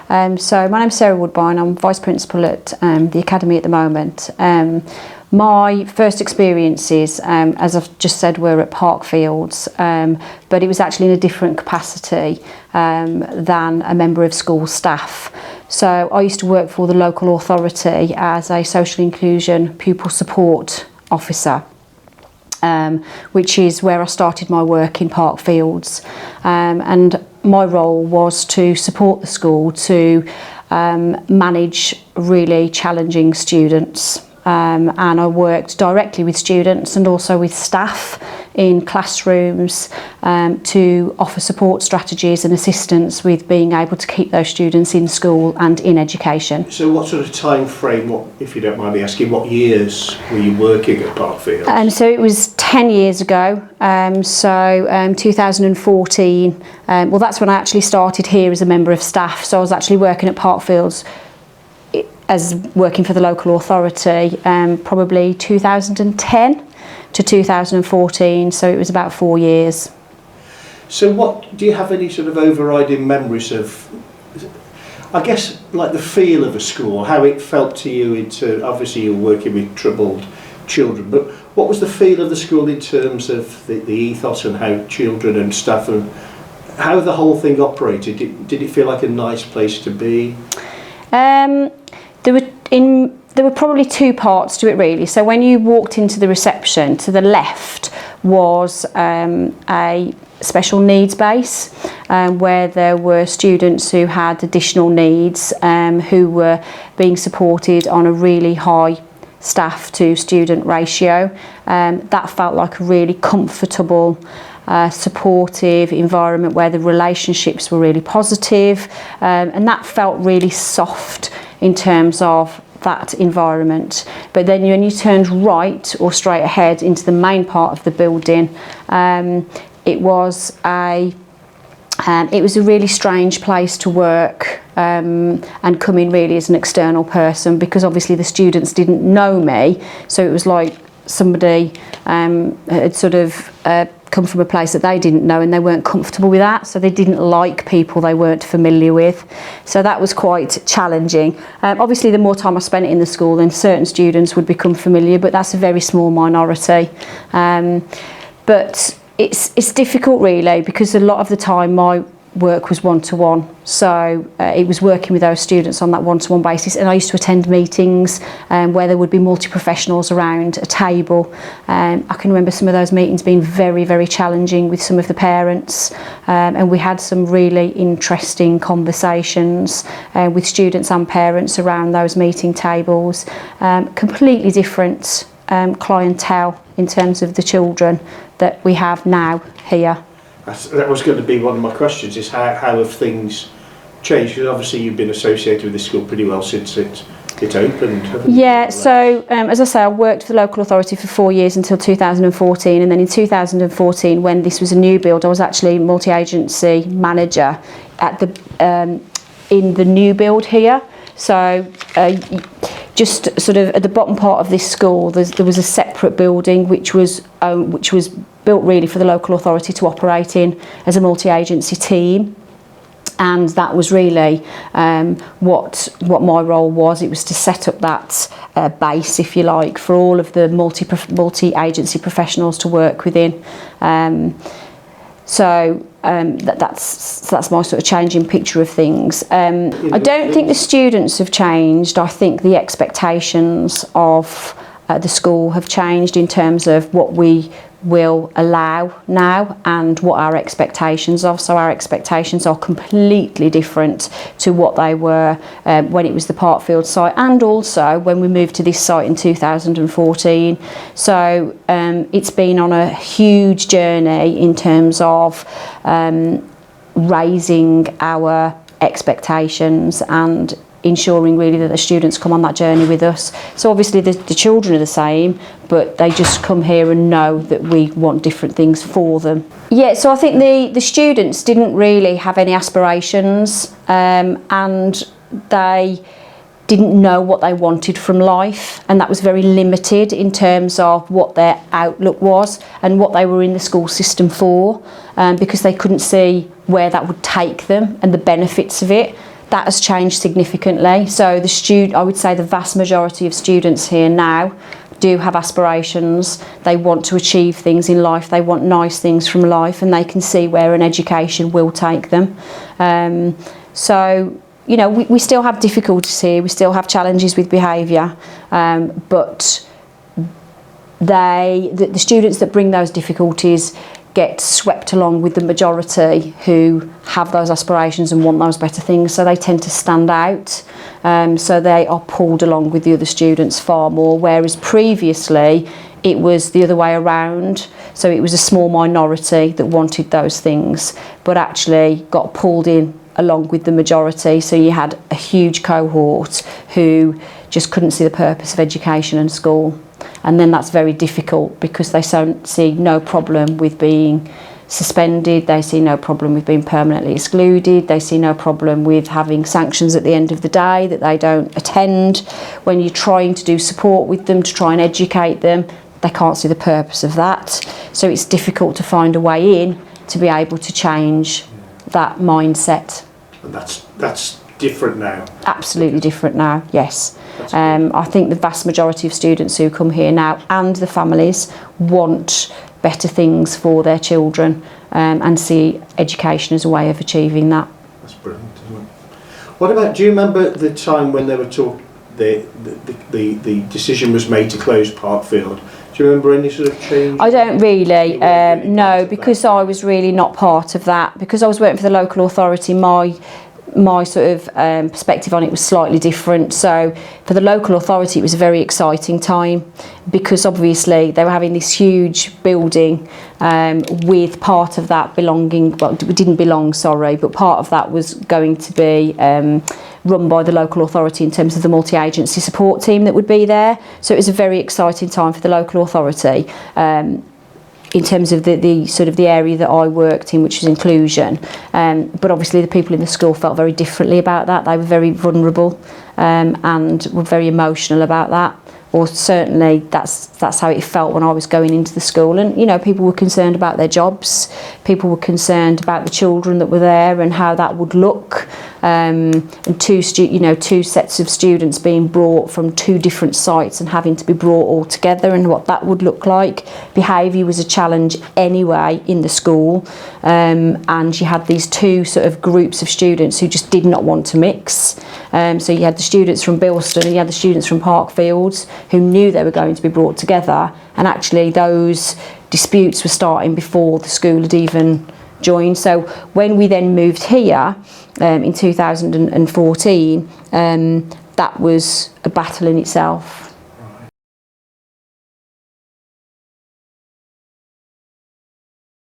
So my name's Sarah Woodbine. I'm Vice Principal at the Academy at the moment. My first experiences, as I've just said, were at Parkfields, but it was actually in a different capacity than a member of school staff. So I used to work for the local authority as a social inclusion pupil support officer. Which is where I started my work in Parkfields, and my role was to support the school to manage really challenging students, and I worked directly with students and also with staff in classrooms to offer support strategies and assistance with being able to keep those students in school and in education. So what sort of time frame, if you don't mind me asking, what years were you working at Parkfields? So it was 10 years ago, 2014, well that's when I actually started here as a member of staff, so I was actually working at Parkfields as working for the local authority, probably 2010 to 2014, so it was about 4 years. So do you have any sort of overriding memories of, I guess, like the feel of a school, how it felt to you obviously you're working with troubled children, but what was the feel of the school in terms of the ethos and how children and staff and how the whole thing operated? Did it feel like a nice place to be? There were probably two parts to it really. So when you walked into the reception, to the left was a special needs base where there were students who had additional needs who were being supported on a really high staff to student ratio. That felt like a really comfortable, supportive environment where the relationships were really positive, and that felt really soft in terms of that environment. But then when you turned right or straight ahead into the main part of the building, it was a really strange place to work and come in really as an external person, because obviously the students didn't know me, so it was like somebody had sort of come from a place that they didn't know and they weren't comfortable with that, so they didn't like people they weren't familiar with, so that was quite challenging. Obviously the more time I spent in the school, then certain students would become familiar, but that's a very small minority. But it's difficult really, because a lot of the time my work was one-to-one, so it was working with those students on that one-to-one basis, and I used to attend meetings where there would be multi-professionals around a table. I can remember some of those meetings being very, very challenging with some of the parents, and we had some really interesting conversations with students and parents around those meeting tables. Completely different clientele in terms of the children that we have now here. That was going to be one of my questions, is how have things changed? Because obviously you've been associated with this school pretty well since it opened, haven't you? Yeah, so as I say, I worked for the local authority for 4 years until 2014, and then in 2014, when this was a new build, I was actually multi-agency manager at in the new build here. So just sort of at the bottom part of this school, there was a separate building which was built really for the local authority to operate in as a multi-agency team, and that was really what my role was. It was to set up that base, if you like, for all of the multi-agency professionals to work within. That's my sort of changing picture of things. I don't think the students have changed. I think the expectations of the school have changed in terms of what we will allow now and what our expectations are. So our expectations are completely different to what they were when it was the Parkfield site, and also when we moved to this site in 2014. So it's been on a huge journey in terms of raising our expectations and ensuring really that the students come on that journey with us. So obviously the children are the same, but they just come here and know that we want different things for them. Yeah, so I think the students didn't really have any aspirations, and they didn't know what they wanted from life, and that was very limited in terms of what their outlook was and what they were in the school system for, because they couldn't see where that would take them and the benefits of it. that has changed significantly. So I would say the vast majority of students here now do have aspirations. They want to achieve things in life. They want nice things from life, and they can see where an education will take them. So, you know, we still have difficulties here. We still have challenges with behaviour, but the students that bring those difficulties get swept along with the majority who have those aspirations and want those better things, so they tend to stand out. So they are pulled along with the other students far more, whereas previously it was the other way around. So it was a small minority that wanted those things but actually got pulled in along with the majority. So you had a huge cohort who just couldn't see the purpose of education and school. And then that's very difficult because they see no problem with being suspended, they see no problem with being permanently excluded, they see no problem with having sanctions at the end of the day that they don't attend. When you're trying to do support with them to try and educate them, they can't see the purpose of that. So it's difficult to find a way in to be able to change that mindset. And that's different now? Absolutely different now, yes. I think the vast majority of students who come here now and the families want better things for their children and see education as a way of achieving that. That's brilliant, isn't it? What about, do you remember the time when they were the decision was made to close Parkfield? Do you remember any sort of change? I don't really, no, because I was really not part of that. Because I was working for the local authority, my sort of perspective on it was slightly different. So for the local authority it was a very exciting time because obviously they were having this huge building with part of that belonging, well, it didn't belong, sorry, but part of that was going to be run by the local authority in terms of the multi-agency support team that would be there. So it was a very exciting time for the local authority. In terms of the sort of the area that I worked in, which was inclusion, but obviously the people in the school felt very differently about that. They were very vulnerable and were very emotional about that, or certainly that's how it felt when I was going into the school. And you know, people were concerned about their jobs, people were concerned about the children that were there and how that would look. And two sets of students being brought from two different sites and having to be brought all together and what that would look like. Behaviour was a challenge anyway in the school, and you had these two sort of groups of students who just did not want to mix. So you had the students from Bilston and you had the students from Parkfields who knew they were going to be brought together, and actually those disputes were starting before the school had even joined. So when we then moved here in 2014, that was a battle in itself.